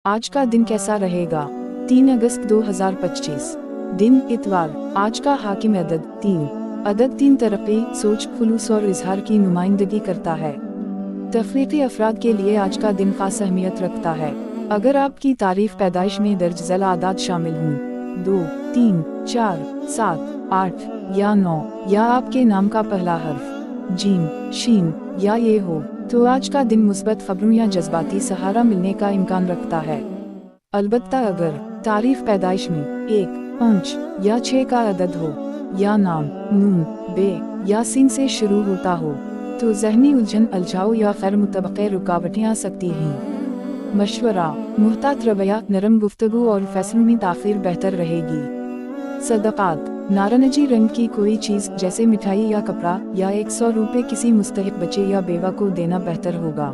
आज का दिन कैसा रहेगा? 3 अगस्त 2025। दिन इतवार। आज का हाकिम अदद 3। अदद 3 तरक्की, सोच, खुलूस और इजहार की नुमाइंदगी करता है। तफरीकी अफराद के लिए आज का दिन खास अहमियत रखता है। अगर आपकी तारीफ पैदाइश में दर्ज ज़ैल आदाद शामिल हों 2, 3, 4, 7, 8 या 9, या आपके नाम का पहला हर्फ जीम, शीन या ये हो, तो आज का दिन मुस्बत खबरों या जज्बाती सहारा मिलने का इम्कान रखता है। अलबत्ता अगर तारीफ पैदाइश में 1, 5 या 6 का अदद हो, या नाम नून, बे या सिन से शुरू होता हो, तो ज़हनी उलझन, अलझाव या खैर मुतबक़े रुकावटें आ सकती हैं। मशवरा: मुहतात रवैया, नरम गुफ्तगू और फैसलों में ताख़ीर बेहतर रहेगी। सदक़ात: नारंगी रंग की कोई चीज़ जैसे मिठाई या कपड़ा या 100 रुपये किसी मुस्तहिक़ बच्चे या बेवा को देना बेहतर होगा।